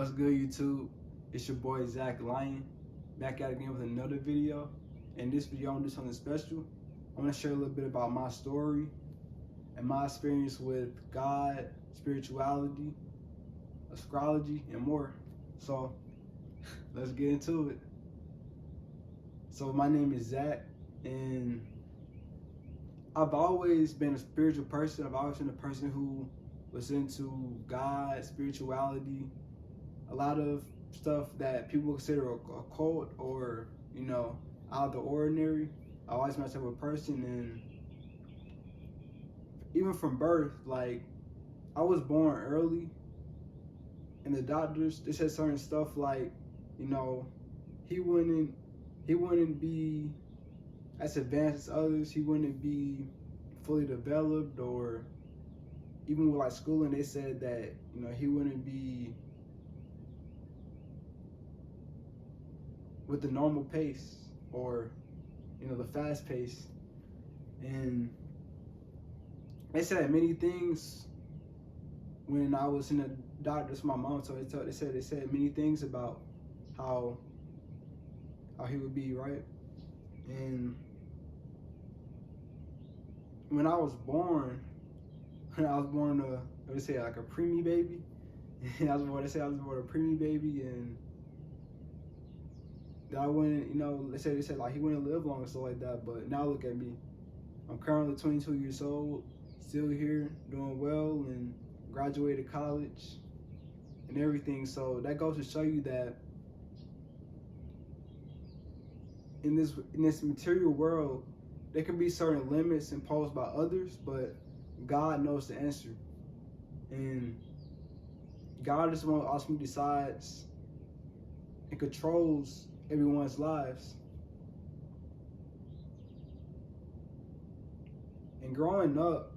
What's good, YouTube? It's your boy Zach Lyon, back at it again with another video. In this video, I'm gonna do something special. I'm gonna share a little bit about my story and my experience with God, spirituality, astrology, and more. So let's get into it. So my name is Zach, and I've always been a spiritual person. I've always been a person who was into God, spirituality, a lot of stuff that people consider a cult or, out of the ordinary. I always been that type of person, and even from birth, like, I was born early, and the doctors, they said certain stuff like, he wouldn't be as advanced as others. He wouldn't be fully developed, or even with like schooling, they said that, he wouldn't be with the normal pace or, the fast pace. And they said many things when I was in the doctor's, my mom told me, they said many things about how he would be, right? And when I was born they say like a preemie baby. They say I was born a preemie baby, and that I wouldn't, they said like he wouldn't live long and stuff like that. But now look at me. I'm currently 22 years old, still here, doing well, and graduated college and everything. So that goes to show you that in this material world, there can be certain limits imposed by others, but God knows the answer. And God is the one who ultimately decides and controls everyone's lives. And growing up,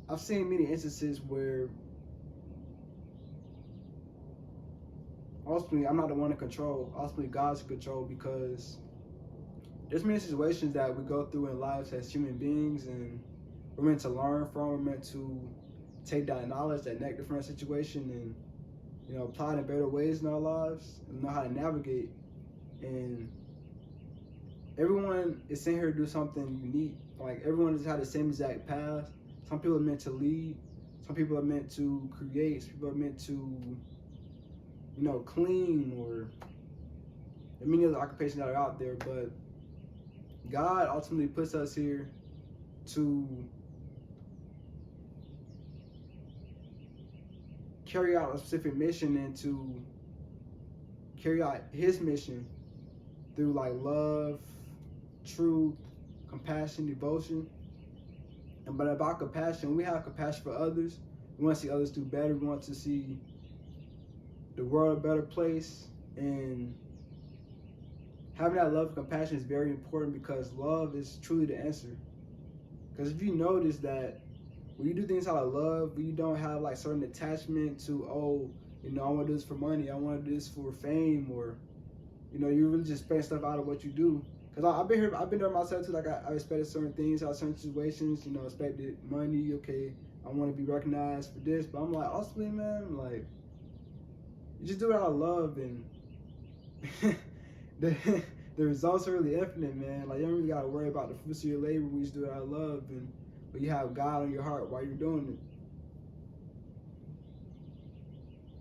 I've seen many instances where ultimately I'm not the one to control. Ultimately God's in control, because there's many situations that we go through in life as human beings, and we're meant to learn from, we're meant to take that knowledge, that nectar from that situation, and apply it in better ways in our lives and know how to navigate. And everyone is sent here to do something unique. Like, everyone has had the same exact path. Some people are meant to lead, some people are meant to create, some people are meant to, clean, or many other occupations that are out there. But God ultimately puts us here to carry out a specific mission, and to carry out his mission through like love, truth, compassion, devotion. But about compassion, we have compassion for others. We want to see others do better. We want to see the world a better place. And having that love and compassion is very important, because love is truly the answer. Because if you notice that when you do things out of love, when you don't have like certain attachment to, I want to do this for money, I want to do this for fame, or, you really just expect stuff out of what you do. Because I've been there myself too. Like, I expected certain things out of certain situations, expected money. Okay, I want to be recognized for this. But I'm like, ultimately, man, like, you just do it out of love, and the results are really infinite, man. Like, you don't really got to worry about the fruits of your labor when you just do it out of love, and but you have God on your heart while you're doing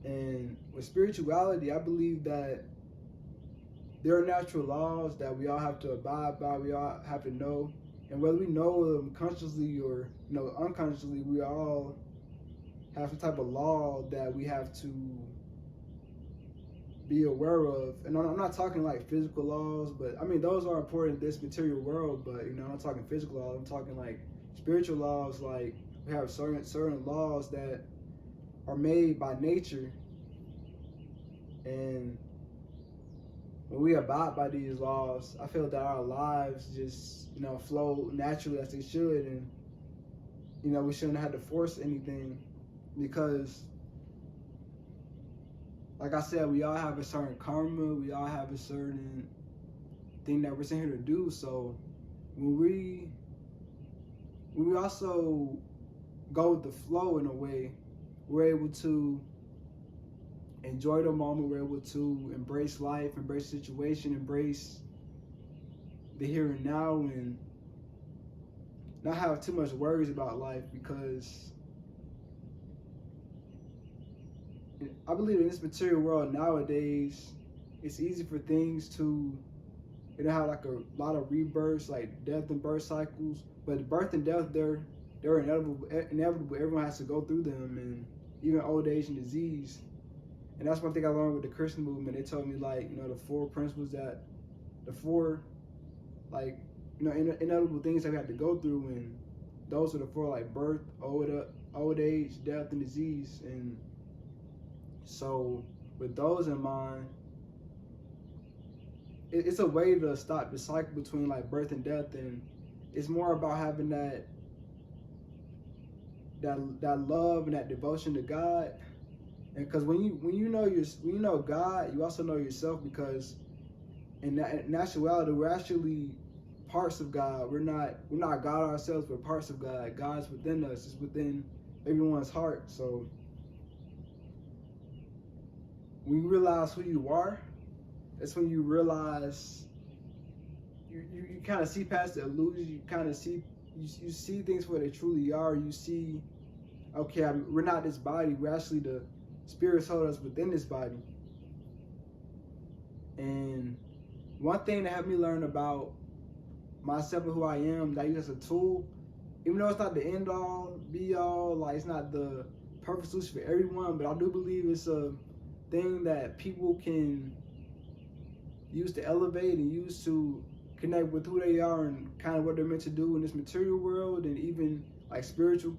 it. And with spirituality, I believe that there are natural laws that we all have to abide by, we all have to know. And whether we know them consciously or unconsciously, we all have some type of law that we have to be aware of. And I'm not talking like physical laws, but I mean, those are important in this material world. But I'm not talking physical laws, I'm talking like spiritual laws. Like, we have certain laws that are made by nature, and when we abide by these laws, I feel that our lives just flow naturally as they should. And we shouldn't have to force anything, because like I said, we all have a certain karma, we all have a certain thing that we're sent here to do. So when we also go with the flow in a way, we're able to enjoy the moment. We're able to embrace life, embrace the situation, embrace the here and now, and not have too much worries about life, because I believe in this material world nowadays, it's easy for things to, have like a lot of rebirths, like death and birth cycles. But birth and death, they're inevitable. Everyone has to go through them, and even old age and disease. And that's one thing I learned with the Christian movement. They told me, like, the four principles, that the four, like, inevitable things that we have to go through, and those are the four, like birth, old age, death, and disease. And so with those in mind, it's a way to stop the cycle between like birth and death, and it's more about having that love and that devotion to God. And because when you know God, you also know yourself, because in actuality, we're actually parts of God. We're not God ourselves, we're parts of God. God's within us. It's within everyone's heart. So when you realize who you are, that's when you realize you kind of see past the illusion. You kind of see you see things for what they truly are. You see, okay, we're not this body. We're actually the spirits hold us within this body. And one thing that helped me learn about myself and who I am, that I use as a tool, even though it's not the end all, be all, like it's not the perfect solution for everyone, but I do believe it's a thing that people can use to elevate and use to connect with who they are and kind of what they're meant to do in this material world, and even like spiritual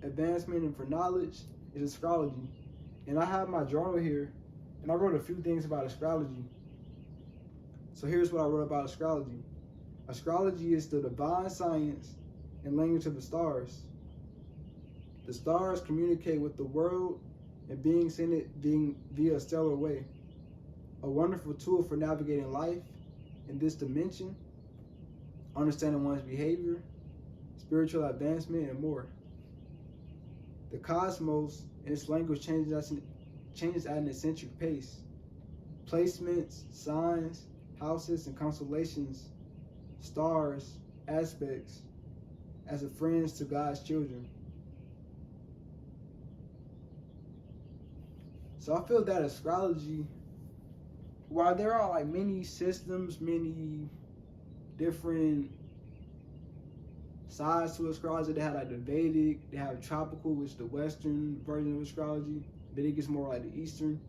advancement and for knowledge, is astrology. And I have my journal here, and I wrote a few things about astrology. So here's what I wrote about astrology. Astrology is the divine science and language of the stars. The stars communicate with the world and beings in it via a stellar way. A wonderful tool for navigating life in this dimension, understanding one's behavior, spiritual advancement, and more. The cosmos and its language changes at an eccentric pace. Placements, signs, houses, and constellations, stars, aspects, as a friends to God's children. So I feel that astrology, while there are like many systems, many different sides to astrology, they have like the Vedic, they have tropical, which is the Western version of astrology. Vedic is more like the Eastern.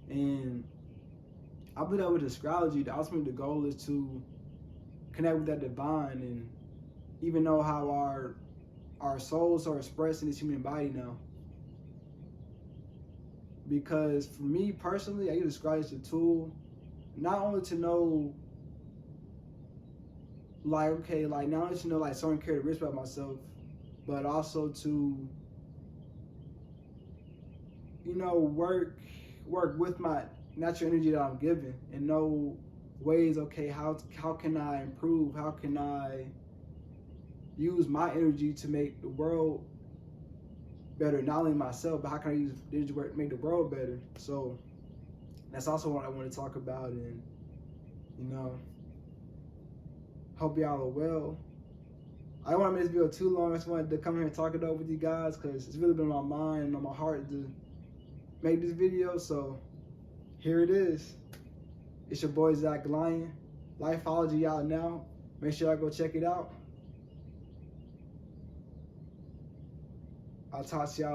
And I believe that with astrology, ultimately the goal is to connect with that divine, and even know how our souls are expressed in this human body now. Because for me personally, I use astrology as a tool, not only to know, like, okay, like not only to know like certain characteristics about myself, but also to, work with my natural energy that I'm given, and know ways, okay, how can I improve? How can I use my energy to make the world better? Not only myself, but how can I use the energy to make the world better? So that's also what I want to talk about. And hope y'all are well. I don't want to make this video too long. I just wanted to come here and talk it over with you guys, because it's really been on my mind and on my heart to make this video. So here it is. It's your boy Zach Lion. Lifeology out now. Make sure y'all go check it out. I'll talk to y'all